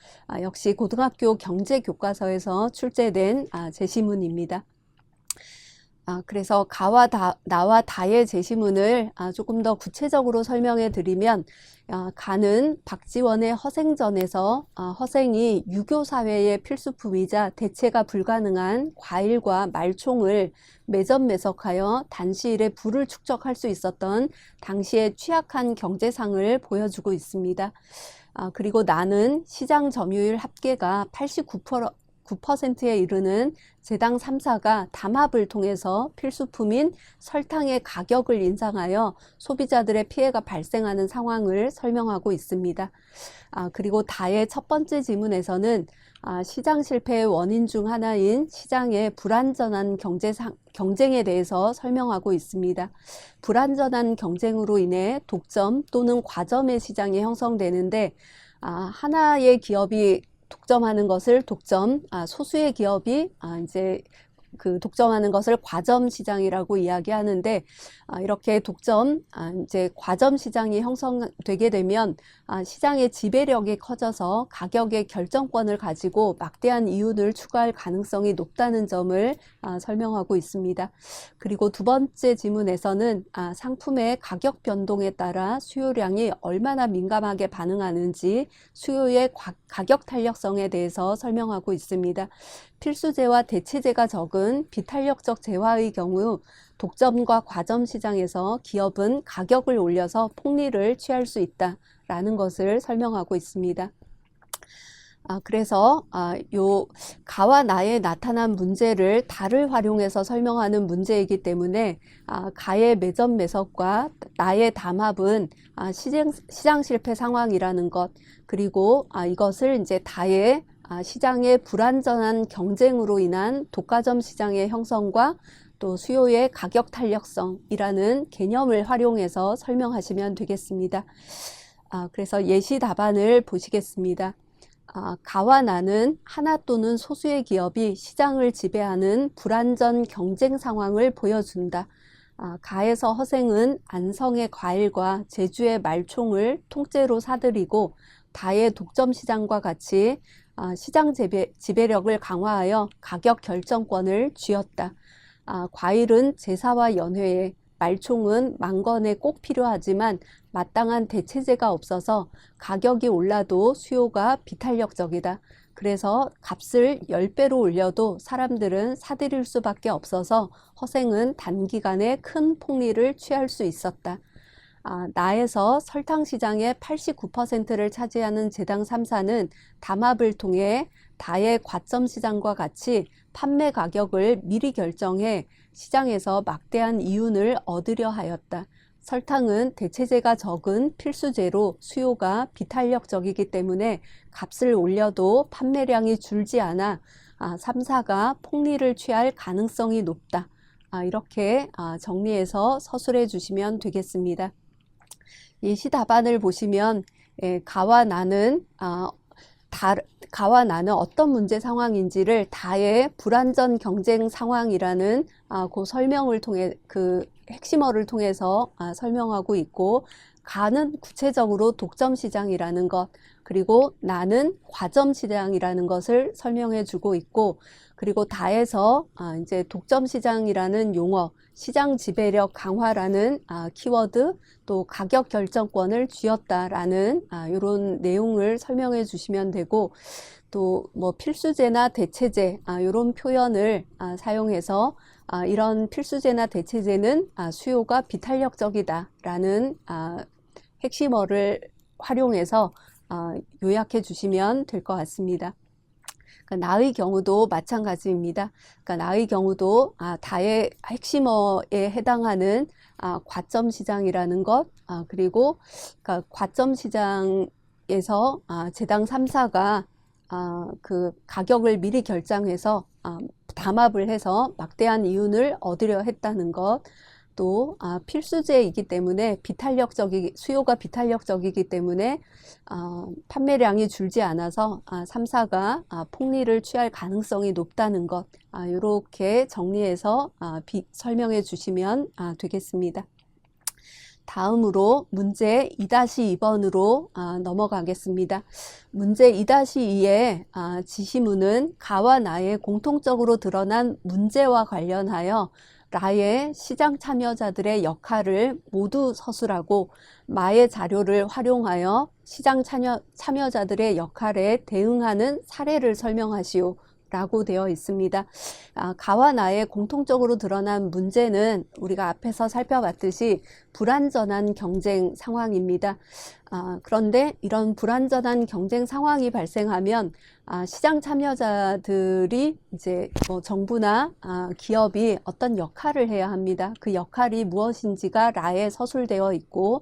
역시 고등학교 경제 교과서에서 출제된 제시문입니다. 그래서 나와 다의 제시문을 조금 더 구체적으로 설명해 드리면, 가는 박지원의 허생전에서 허생이 유교사회의 필수품이자 대체가 불가능한 과일과 말총을 매점매석하여 단시일에 부를 축적할 수 있었던 당시의 취약한 경제상을 보여주고 있습니다. 그리고 나는 시장 점유율 합계가 89%에 이르는 제당 3사가 담합을 통해서 필수품인 설탕의 가격을 인상하여 소비자들의 피해가 발생하는 상황을 설명하고 있습니다. 그리고 다의 첫 번째 지문에서는 시장 실패의 원인 중 하나인 시장의 불완전한 경쟁에 대해서 설명하고 있습니다. 불완전한 경쟁으로 인해 독점 또는 과점의 시장이 형성되는데, 하나의 기업이 독점하는 것을 소수의 기업이 이제 독점하는 것을 과점 시장이라고 이야기하는데, 이렇게 이제 과점 시장이 형성되게 되면 시장의 지배력이 커져서 가격의 결정권을 가지고 막대한 이윤을 추구할 가능성이 높다는 점을 설명하고 있습니다. 그리고 두 번째 지문에서는 상품의 가격 변동에 따라 수요량이 얼마나 민감하게 반응하는지 수요의 가격 탄력성에 대해서 설명하고 있습니다. 필수재와 대체재가 적은 비탄력적 재화의 경우 독점과 과점 시장에서 기업은 가격을 올려서 폭리를 취할 수 있다라는 것을 설명하고 있습니다. 그래서 요 가와 나에 나타난 문제를 다를 활용해서 설명하는 문제이기 때문에 가의 매점 매석과 나의 담합은 시장 실패 상황이라는 것, 그리고 이것을 이제 다의 시장의 불완전한 경쟁으로 인한 독과점 시장의 형성과 또 수요의 가격 탄력성이라는 개념을 활용해서 설명하시면 되겠습니다. 그래서 예시 답안을 보시겠습니다. 가와 나는 하나 또는 소수의 기업이 시장을 지배하는 불완전 경쟁 상황을 보여준다. 가에서 허생은 안성의 과일과 제주의 말총을 통째로 사들이고 다의 독점 시장과 같이 시장 지배력을 강화하여 가격 결정권을 쥐었다. 과일은 제사와 연회에, 말총은 만건에 꼭 필요하지만 마땅한 대체재가 없어서 가격이 올라도 수요가 비탄력적이다. 그래서 값을 10배로 올려도 사람들은 사들일 수밖에 없어서 허생은 단기간에 큰 폭리를 취할 수 있었다. 나에서 설탕 시장의 89%를 차지하는 제당 3사는 담합을 통해 다의 과점 시장과 같이 판매 가격을 미리 결정해 시장에서 막대한 이윤을 얻으려 하였다. 설탕은 대체재가 적은 필수재로 수요가 비탄력적이기 때문에 값을 올려도 판매량이 줄지 않아 3사가 폭리를 취할 가능성이 높다. 이렇게 정리해서 서술해 주시면 되겠습니다. 예시 답안을 보시면 가와 나는 어떤 문제 상황인지를 다의 불완전 경쟁 상황이라는 그 설명을 통해 핵심어를 통해서 설명하고 있고, 가는 구체적으로 독점 시장이라는 것, 그리고 나는 과점 시장이라는 것을 설명해 주고 있고, 그리고 다에서 이제 독점 시장이라는 용어, 시장 지배력 강화라는 키워드, 또 가격 결정권을 쥐었다라는 이런 내용을 설명해 주시면 되고, 또 뭐 필수제나 대체제 이런 표현을 사용해서 이런 필수제나 대체제는 수요가 비탄력적이다라는 핵심어를 활용해서 요약해 주시면 될 것 같습니다. 그러니까 나의 경우도 마찬가지입니다. 그러니까 나의 경우도 다의 핵심어에 해당하는 과점 시장이라는 것, 그리고 그러니까 과점 시장에서 제당 3사가 그 가격을 미리 결정해서 담합을 해서 막대한 이윤을 얻으려 했다는 것, 또 필수제이기 때문에 수요가 비탄력적이기 때문에 판매량이 줄지 않아서 3사가 폭리를 취할 가능성이 높다는 것, 이렇게 정리해서 설명해 주시면 되겠습니다. 다음으로 문제 2-2번으로 넘어가겠습니다. 문제 2-2의 지시문은 가와 나의 공통적으로 드러난 문제와 관련하여 라의 시장 참여자들의 역할을 모두 서술하고 마의 자료를 활용하여 시장 참여자들의 역할에 대응하는 사례를 설명하시오 라고 되어 있습니다. 가와 나의 공통적으로 드러난 문제는 우리가 앞에서 살펴봤듯이 불완전한 경쟁 상황입니다. 그런데 이런 불완전한 경쟁 상황이 발생하면 시장 참여자들이 이제 뭐 정부나 기업이 어떤 역할을 해야 합니다. 그 역할이 무엇인지가 라에 서술되어 있고,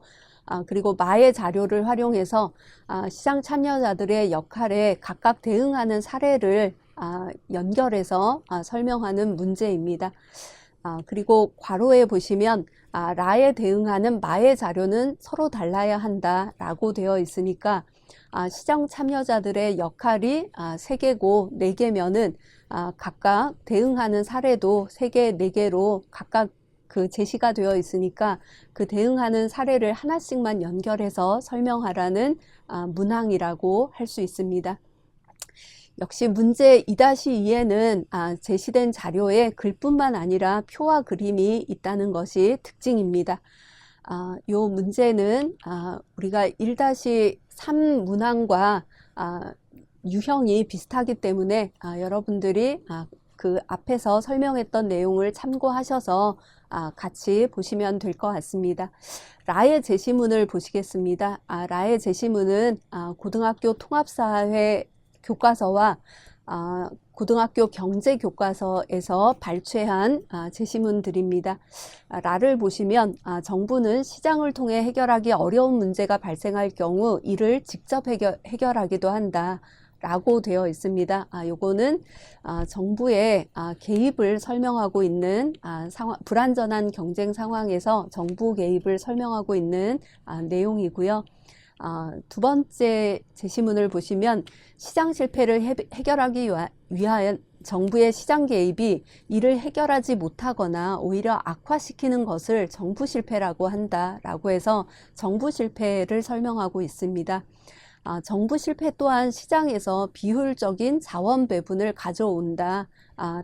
그리고 마의 자료를 활용해서 시장 참여자들의 역할에 각각 대응하는 사례를 연결해서 설명하는 문제입니다. 그리고 괄호에 보시면 라에 대응하는 마의 자료는 서로 달라야 한다라고 되어 있으니까 시장 참여자들의 역할이 3개고 4개면은 각각 대응하는 사례도 3개, 4개로 각각 그 제시가 되어 있으니까 그 대응하는 사례를 하나씩만 연결해서 설명하라는 문항이라고 할 수 있습니다. 역시 문제 2-2에는 제시된 자료에 글뿐만 아니라 표와 그림이 있다는 것이 특징입니다. 이 문제는 우리가 1-3 문항과 유형이 비슷하기 때문에 여러분들이 그 앞에서 설명했던 내용을 참고하셔서 같이 보시면 될 것 같습니다. 라의 제시문을 보시겠습니다. 라의 제시문은 고등학교 통합사회 교과서와 고등학교 경제 교과서에서 발췌한 제시문들입니다. 라를 보시면 정부는 시장을 통해 해결하기 어려운 문제가 발생할 경우 이를 직접 해결하기도 한다 라고 되어 있습니다. 요거는 정부의 개입을 설명하고 있는 불완전한 경쟁 상황에서 정부 개입을 설명하고 있는 내용이고요. 두 번째 제시문을 보시면 시장 실패를 해결하기 위한 정부의 시장 개입이 이를 해결하지 못하거나 오히려 악화시키는 것을 정부 실패라고 한다라고 해서 정부 실패를 설명하고 있습니다. 정부 실패 또한 시장에서 비효율적인 자원 배분을 가져온다.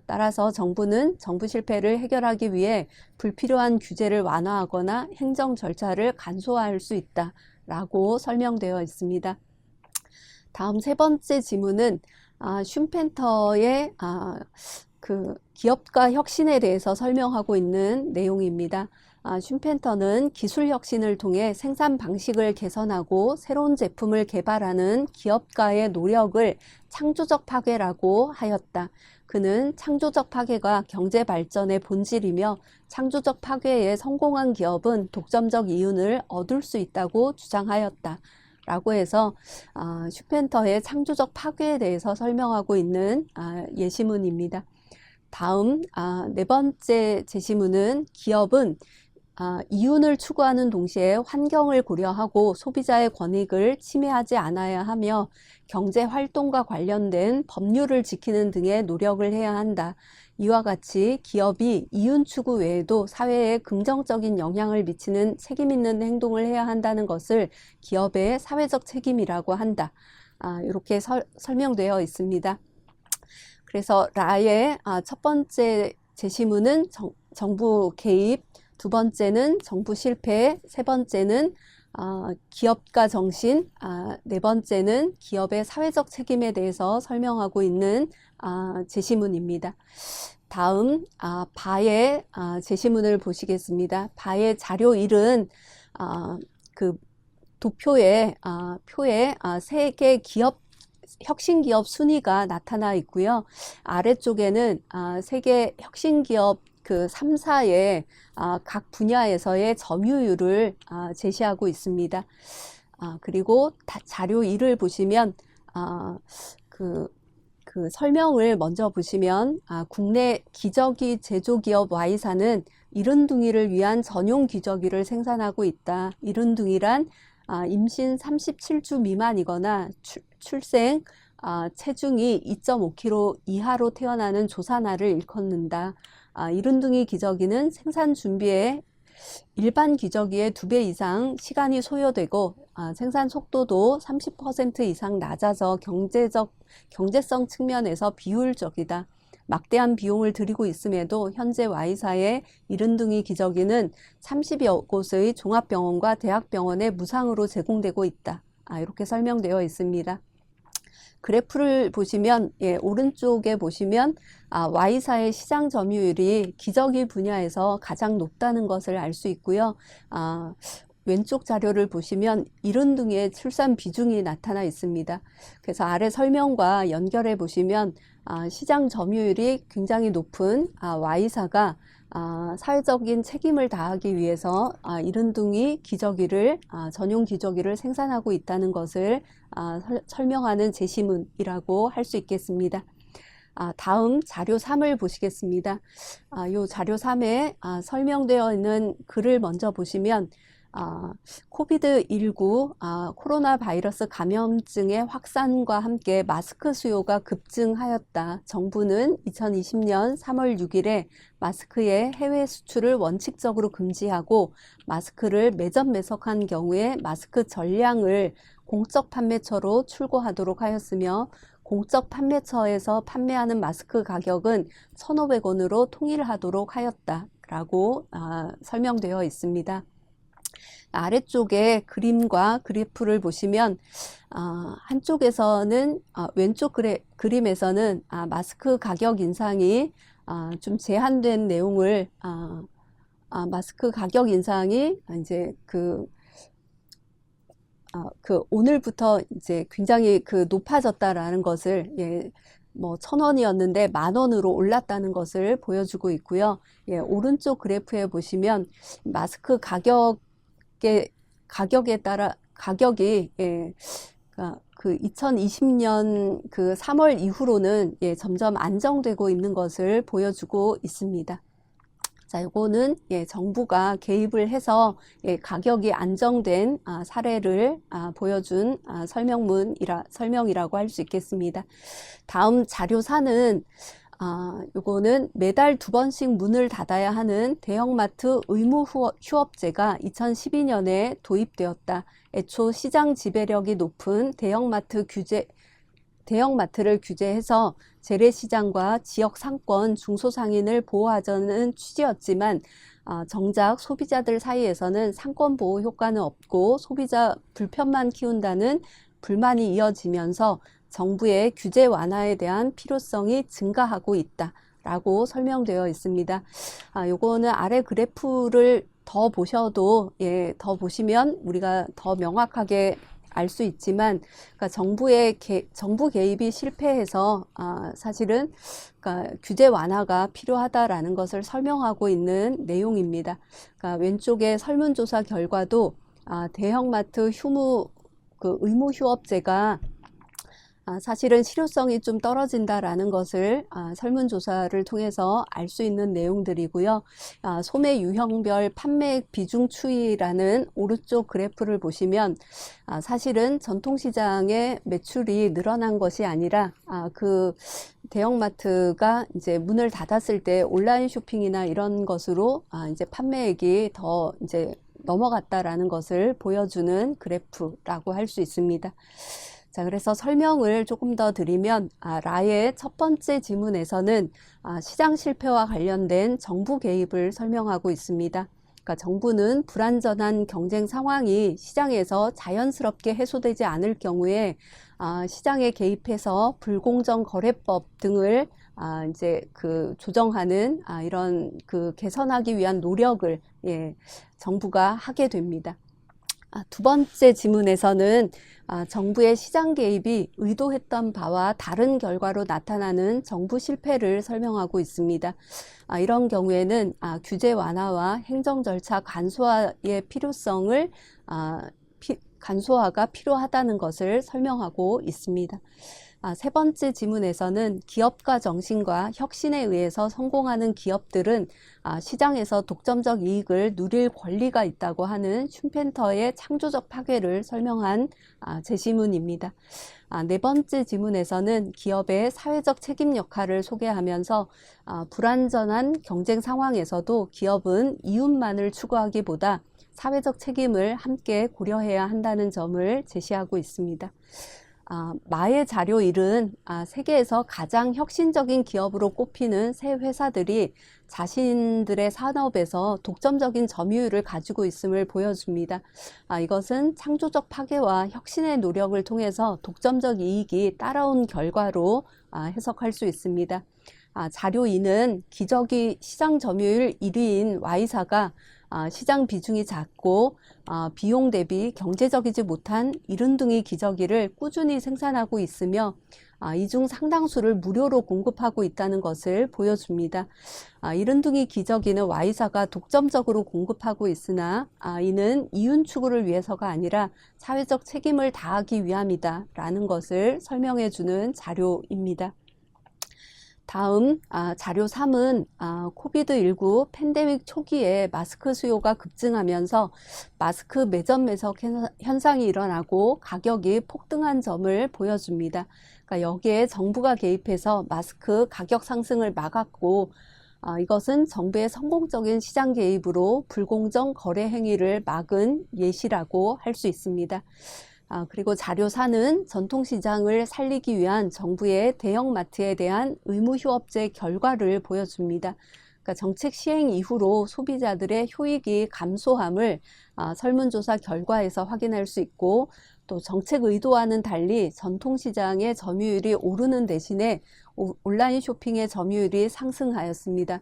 따라서 정부는 정부 실패를 해결하기 위해 불필요한 규제를 완화하거나 행정 절차를 간소화할 수 있다. 라고 설명되어 있습니다. 다음 3번째 지문은 슌펜터의 그 기업가 혁신에 대해서 설명하고 있는 내용입니다. 슌펜터는 기술 혁신을 통해 생산 방식을 개선하고 새로운 제품을 개발하는 기업가의 노력을 창조적 파괴라고 하였다. 그는 창조적 파괴가 경제 발전의 본질이며 창조적 파괴에 성공한 기업은 독점적 이윤을 얻을 수 있다고 주장하였다. 라고 해서 슈펜터의 창조적 파괴에 대해서 설명하고 있는 예시문입니다. 다음 4번째 제시문은 기업은 이윤을 추구하는 동시에 환경을 고려하고 소비자의 권익을 침해하지 않아야 하며 경제 활동과 관련된 법률을 지키는 등의 노력을 해야 한다. 이와 같이 기업이 이윤 추구 외에도 사회에 긍정적인 영향을 미치는 책임 있는 행동을 해야 한다는 것을 기업의 사회적 책임이라고 한다. 이렇게 설명되어 있습니다. 그래서 라의 첫 번째 제시문은 정부 개입, 두 번째는 정부 실패, 세 번째는 기업가 정신, 네 번째는 기업의 사회적 책임에 대해서 설명하고 있는 제시문입니다. 다음 바의 제시문을 보시겠습니다. 바의 자료 1은 그 도표에 세계 기업 혁신기업 순위가 나타나 있고요. 아래쪽에는 세계 혁신기업 그 3사의 각 분야에서의 점유율을 제시하고 있습니다. 그리고 자료 2를 보시면 그 설명을 먼저 보시면 국내 기저귀 제조기업 Y사는 이른둥이를 위한 전용 기저귀를 생산하고 있다. 이른둥이란 임신 37주 미만이거나 출생 체중이 2.5kg 이하로 태어나는 조산아를 일컫는다. 이른둥이 기저귀는 생산 준비에 일반 기저귀의 2배 이상 시간이 소요되고 생산 속도도 30% 이상 낮아져 경제성 측면에서 비효율적이다. 막대한 비용을 들이고 있음에도 현재 Y사의 이른둥이 기저귀는 30여 곳의 종합병원과 대학병원에 무상으로 제공되고 있다. 이렇게 설명되어 있습니다. 그래프를 보시면 오른쪽에 보시면 Y사의 시장 점유율이 기저귀 분야에서 가장 높다는 것을 알 수 있고요. 왼쪽 자료를 보시면 이른둥이의 출산 비중이 나타나 있습니다. 그래서 아래 설명과 연결해 보시면 시장 점유율이 굉장히 높은 Y사가 사회적인 책임을 다하기 위해서 이른둥이 기저귀를 전용 기저귀를 생산하고 있다는 것을 설명하는 제시문이라고 할 수 있겠습니다. 다음 자료 3을 보시겠습니다. 이 자료 3에 설명되어 있는 글을 먼저 보시면 코비드19 코로나 바이러스 감염증의 확산과 함께 마스크 수요가 급증하였다. 정부는 2020년 3월 6일에 마스크의 해외 수출을 원칙적으로 금지하고 마스크를 매점 매석한 경우에 마스크 전량을 공적 판매처로 출고하도록 하였으며 공적 판매처에서 판매하는 마스크 가격은 1,500원으로 통일하도록 하였다. 라고 설명되어 있습니다. 아래쪽에 그림과 그래프를 보시면 한쪽에서는 왼쪽 그림에서는 마스크 가격 인상이 좀 제한된 내용을 마스크 가격 인상이 이제 오늘부터 이제 굉장히 높아졌다라는 것을 뭐 1,000원이었는데 10,000원으로 올랐다는 것을 보여주고 있고요. 오른쪽 그래프에 보시면 마스크 가격에 따라 가격이 그 2020년 그 3월 이후로는 점점 안정되고 있는 것을 보여주고 있습니다. 자, 이거는 정부가 개입을 해서 가격이 안정된 사례를 보여준 설명이라고 할 수 있겠습니다. 다음 자료 4는 요거는 매달 2번씩 문을 닫아야 하는 대형마트 의무 휴업제가 2012년에 도입되었다. 애초 시장 지배력이 높은 대형마트를 규제해서 재래시장과 지역 상권, 중소상인을 보호하자는 취지였지만 정작 소비자들 사이에서는 상권 보호 효과는 없고 소비자 불편만 키운다는 불만이 이어지면서 정부의 규제 완화에 대한 필요성이 증가하고 있다라고 설명되어 있습니다. 요거는 아래 그래프를 더 보시면 우리가 더 명확하게 알 수 있지만, 그러니까 정부 개입이 실패해서 사실은 그러니까 규제 완화가 필요하다라는 것을 설명하고 있는 내용입니다. 그러니까 왼쪽에 설문조사 결과도 대형마트 의무 휴업제가 사실은 실효성이 좀 떨어진다라는 것을 설문조사를 통해서 알 수 있는 내용들이고요. 소매 유형별 판매액 비중 추이라는 오른쪽 그래프를 보시면 사실은 전통시장의 매출이 늘어난 것이 아니라 그 대형마트가 이제 문을 닫았을 때 온라인 쇼핑이나 이런 것으로 이제 판매액이 더 이제 넘어갔다라는 것을 보여주는 그래프라고 할 수 있습니다. 자, 그래서 설명을 조금 더 드리면 라의 첫 번째 지문에서는 시장 실패와 관련된 정부 개입을 설명하고 있습니다. 그러니까 정부는 불안전한 경쟁 상황이 시장에서 자연스럽게 해소되지 않을 경우에 시장에 개입해서 불공정 거래법 등을 이제 그 조정하는 이런 그 개선하기 위한 노력을 정부가 하게 됩니다. 두 번째 지문에서는 정부의 시장 개입이 의도했던 바와 다른 결과로 나타나는 정부 실패를 설명하고 있습니다. 이런 경우에는 규제 완화와 행정 절차 간소화의 필요성을 간소화가 필요하다는 것을 설명하고 있습니다. 세 번째 지문에서는 기업가 정신과 혁신에 의해서 성공하는 기업들은 시장에서 독점적 이익을 누릴 권리가 있다고 하는 슌펜터의 창조적 파괴를 설명한 제시문입니다. 네 번째 지문에서는 기업의 사회적 책임 역할을 소개하면서 불안전한 경쟁 상황에서도 기업은 이윤만을 추구하기보다 사회적 책임을 함께 고려해야 한다는 점을 제시하고 있습니다. 마의 자료 1은 세계에서 가장 혁신적인 기업으로 꼽히는 새 회사들이 자신들의 산업에서 독점적인 점유율을 가지고 있음을 보여줍니다. 이것은 창조적 파괴와 혁신의 노력을 통해서 독점적 이익이 따라온 결과로 해석할 수 있습니다. 자료 2는 기저귀 시장 점유율 1위인 Y사가 시장 비중이 작고 비용 대비 경제적이지 못한 이른둥이 기저귀를 꾸준히 생산하고 있으며 이 중 상당수를 무료로 공급하고 있다는 것을 보여줍니다. 이른둥이 기저귀는 Y사가 독점적으로 공급하고 있으나 이는 이윤 추구를 위해서가 아니라 사회적 책임을 다하기 위함이다 라는 것을 설명해 주는 자료입니다. 다음 자료 3은 코비드-19 팬데믹 초기에 마스크 수요가 급증하면서 마스크 매점 매석 현상이 일어나고 가격이 폭등한 점을 보여줍니다. 그러니까 여기에 정부가 개입해서 마스크 가격 상승을 막았고 이것은 정부의 성공적인 시장 개입으로 불공정 거래 행위를 막은 예시라고 할 수 있습니다. 그리고 자료 4는 전통시장을 살리기 위한 정부의 대형마트에 대한 의무휴업제 결과를 보여줍니다. 그러니까 정책 시행 이후로 소비자들의 효익이 감소함을 설문조사 결과에서 확인할 수 있고 또 정책 의도와는 달리 전통시장의 점유율이 오르는 대신에 온라인 쇼핑의 점유율이 상승하였습니다.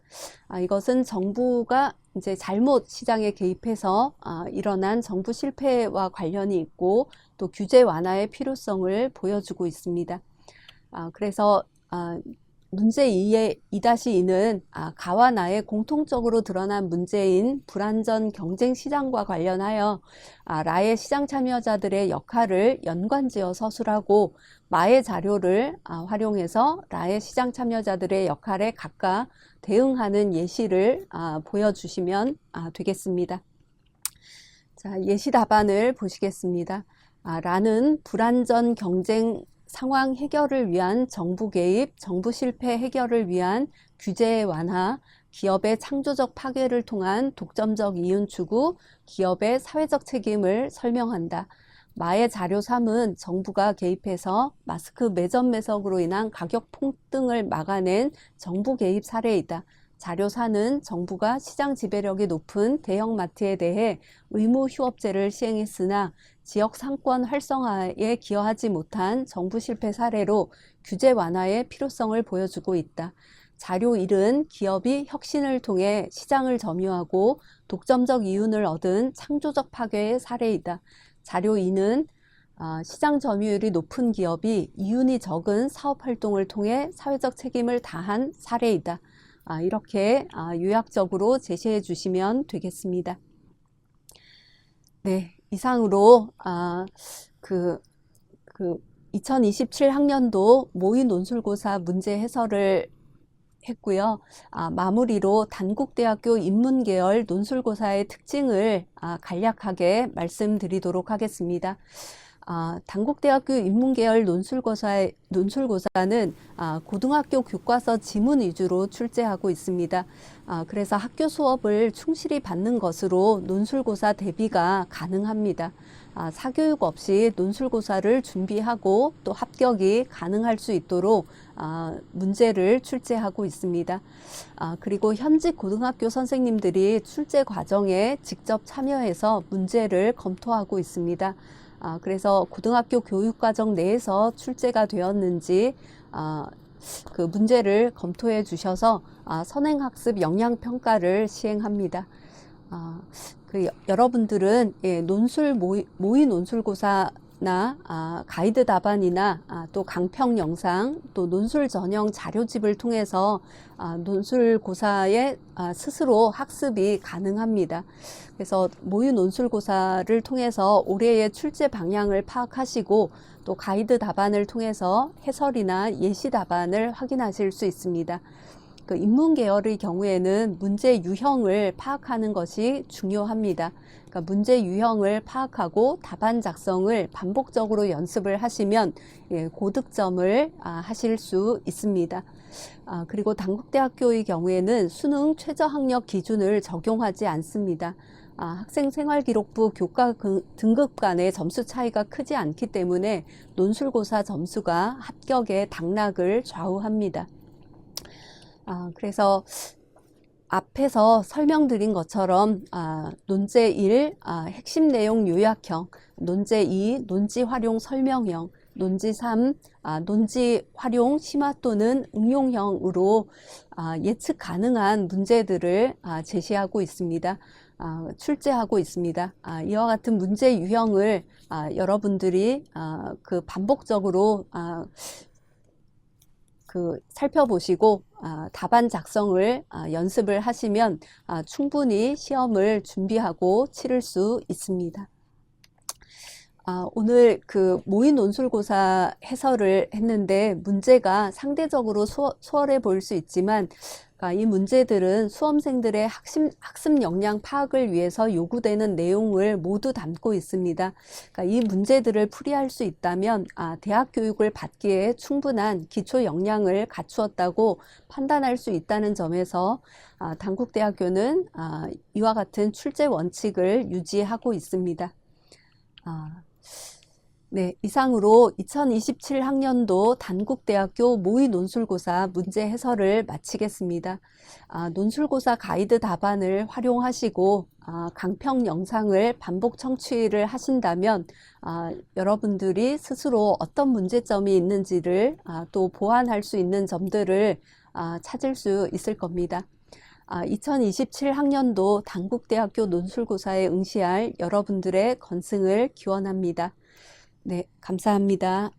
이것은 정부가 이제 잘못 시장에 개입해서 일어난 정부 실패와 관련이 있고 또 규제 완화의 필요성을 보여주고 있습니다. 그래서 문제 2-2는 가와 나의 공통적으로 드러난 문제인 불안전 경쟁 시장과 관련하여 라의 시장 참여자들의 역할을 연관지어 서술하고 마의 자료를 활용해서 라의 시장 참여자들의 역할에 각각 대응하는 예시를 보여주시면 되겠습니다. 자, 예시 답안을 보시겠습니다. 라는 불안전 경쟁 상황 해결을 위한 정부 개입, 정부 실패 해결을 위한 규제 완화, 기업의 창조적 파괴를 통한 독점적 이윤 추구, 기업의 사회적 책임을 설명한다. 마의 자료 3은 정부가 개입해서 마스크 매점 매석으로 인한 가격 폭등을 막아낸 정부 개입 사례이다. 자료 4는 정부가 시장 지배력이 높은 대형마트에 대해 의무 휴업제를 시행했으나 지역 상권 활성화에 기여하지 못한 정부 실패 사례로 규제 완화의 필요성을 보여주고 있다. 자료 1은 기업이 혁신을 통해 시장을 점유하고 독점적 이윤을 얻은 창조적 파괴의 사례이다. 자료 2는 시장 점유율이 높은 기업이 이윤이 적은 사업 활동을 통해 사회적 책임을 다한 사례이다. 이렇게 요약적으로 제시해 주시면 되겠습니다. 네, 이상으로 2027학년도 모의 논술고사 문제 해설을 했고요. 마무리로 단국대학교 인문계열 논술고사의 특징을 간략하게 말씀드리도록 하겠습니다. 단국대학교 인문계열 논술고사는 고등학교 교과서 지문 위주로 출제하고 있습니다. 그래서 학교 수업을 충실히 받는 것으로 논술고사 대비가 가능합니다. 사교육 없이 논술고사를 준비하고 또 합격이 가능할 수 있도록 문제를 출제하고 있습니다. 그리고 현직 고등학교 선생님들이 출제 과정에 직접 참여해서 문제를 검토하고 있습니다. 그래서 고등학교 교육과정 내에서 출제가 되었는지 그 문제를 검토해 주셔서 선행학습 역량평가를 시행합니다. 여러분들은 모의 논술고사나 가이드 답안이나 또 강평 영상 또 논술 전형 자료집을 통해서 논술고사에 스스로 학습이 가능합니다. 그래서 모의 논술고사를 통해서 올해의 출제 방향을 파악하시고 또 가이드 답안을 통해서 해설이나 예시 답안을 확인하실 수 있습니다. 인문 계열의 경우에는 문제 유형을 파악하는 것이 중요합니다. 그러니까 문제 유형을 파악하고 답안 작성을 반복적으로 연습을 하시면 고득점을 하실 수 있습니다. 그리고 단국대학교의 경우에는 수능 최저학력 기준을 적용하지 않습니다. 학생생활기록부 교과 등급 간의 점수 차이가 크지 않기 때문에 논술고사 점수가 합격의 당락을 좌우합니다. 그래서 앞에서 설명드린 것처럼 논제 1 핵심 내용 요약형, 논제 2 논지 활용 설명형, 논지 3 논지 활용 심화 또는 응용형으로 예측 가능한 문제들을 제시하고 있습니다. 출제하고 있습니다. 이와 같은 문제 유형을 여러분들이 반복적으로 살펴보시고 답안 작성을 연습을 하시면 충분히 시험을 준비하고 치를 수 있습니다. 오늘 모의 논술고사 해설을 했는데 문제가 상대적으로 수월해 보일 수 있지만 이 문제들은 수험생들의 학습 역량 파악을 위해서 요구되는 내용을 모두 담고 있습니다. 이 문제들을 풀이할 수 있다면 대학 교육을 받기에 충분한 기초 역량을 갖추었다고 판단할 수 있다는 점에서 단국대학교는 이와 같은 출제 원칙을 유지하고 있습니다. 네, 이상으로 2027학년도 단국대학교 모의 논술고사 문제 해설을 마치겠습니다. 논술고사 가이드 답안을 활용하시고 강평 영상을 반복 청취를 하신다면 여러분들이 스스로 어떤 문제점이 있는지를 또 보완할 수 있는 점들을 찾을 수 있을 겁니다. 2027학년도 단국대학교 논술고사에 응시할 여러분들의 건승을 기원합니다. 네, 감사합니다.